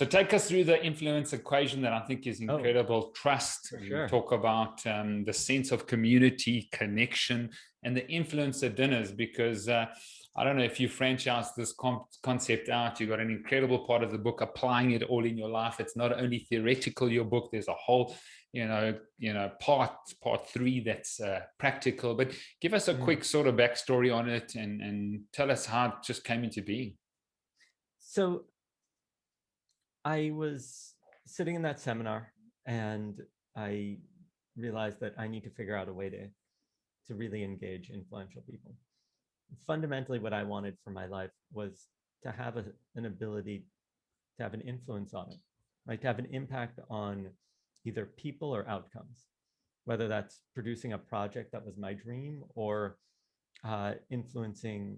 So take us through the influence equation that I think is Oh, incredible. Trust. for You sure. talk about the sense of community, connection, and the influencer dinners. Because I don't know if you franchise this concept out, you got an incredible part of the book applying it all in your life. It's not only theoretical. Your book, there's a whole, part three that's practical. But give us a Mm. quick sort of backstory on it, and tell us how it just came into being. So I was sitting in that seminar and I realized that I need to figure out a way to really engage influential people. Fundamentally, what I wanted for my life was to have an ability to have an influence on it, right? To have an impact on either people or outcomes, whether that's producing a project that was my dream or influencing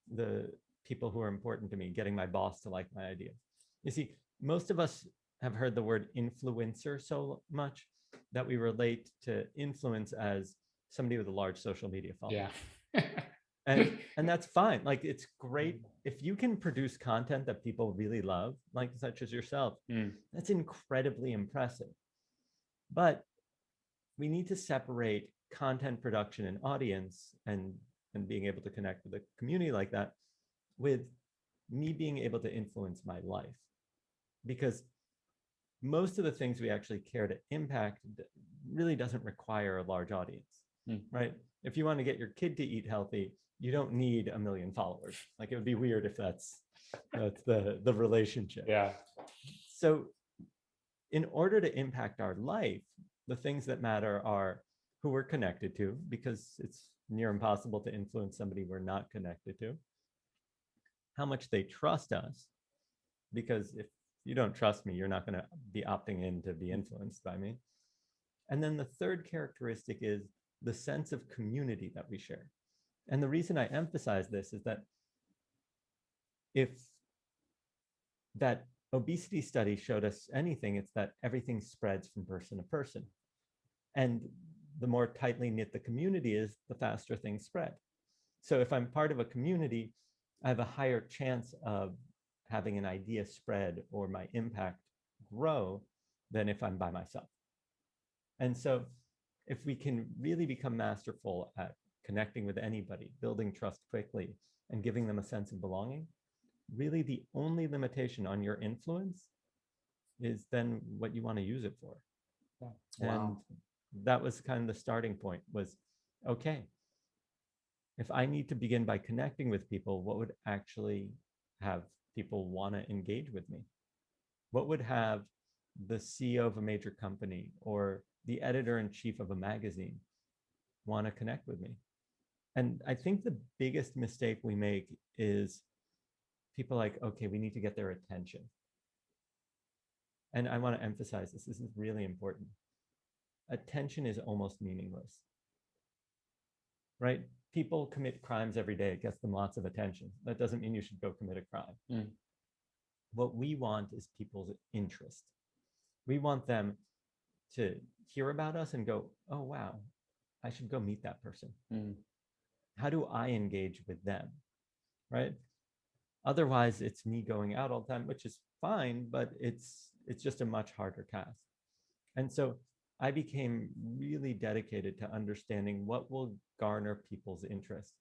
the people who are important to me, getting my boss to like my idea. You see, most of us have heard the word influencer so much that we relate to influence as somebody with a large social media following. Yeah. And that's fine. Like, it's great if you can produce content that people really love, like such as yourself. That's incredibly impressive. But we need to separate content production and audience and being able to connect with a community like that with me being able to influence my life. Because most of the things we actually care to impact really doesn't require a large audience, right? If you want to get your kid to eat healthy, you don't need 1 million followers. Like, it would be weird if that's the relationship. Yeah. So in order to impact our life, the things that matter are who we're connected to, because it's near impossible to influence somebody we're not connected to, how much they trust us, because if you don't trust me, you're not going to be opting in to be influenced by me. And then the third characteristic is the sense of community that we share. And the reason I emphasize this is that if that obesity study showed us anything, it's that everything spreads from person to person. And the more tightly knit the community is, the faster things spread. So if I'm part of a community, I have a higher chance of having an idea spread or my impact grow than if I'm by myself. And so if we can really become masterful at connecting with anybody, building trust quickly, and giving them a sense of belonging, really the only limitation on your influence is then what you want to use it for. Wow. And that was kind of the starting point, was, okay, if I need to begin by connecting with people, what would actually have people want to engage with me? What would have the CEO of a major company or the editor-in-chief of a magazine want to connect with me? And I think the biggest mistake we make is people like, okay, we need to get their attention. And I want to emphasize this. This is really important. Attention is almost meaningless, right? People commit crimes every day. It gets them lots of attention. That doesn't mean you should go commit a crime. What we want is people's interest. We want them to hear about us and go, oh, wow, I should go meet that person. How do I engage with them, right? Otherwise, it's me going out all the time, which is fine, but it's just a much harder task. And so I became really dedicated to understanding what will garner people's interest.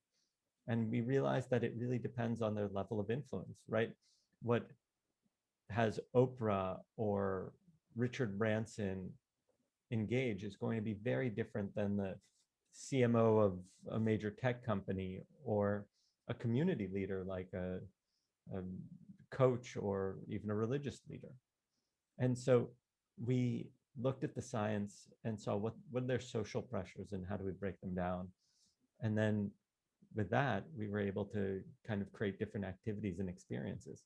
And we realized that it really depends on their level of influence, right? What has Oprah or Richard Branson engage is going to be very different than the CMO of a major tech company or a community leader like a coach or even a religious leader. And so we looked at the science and saw what are their social pressures and how do we break them down. And then with that, we were able to kind of create different activities and experiences.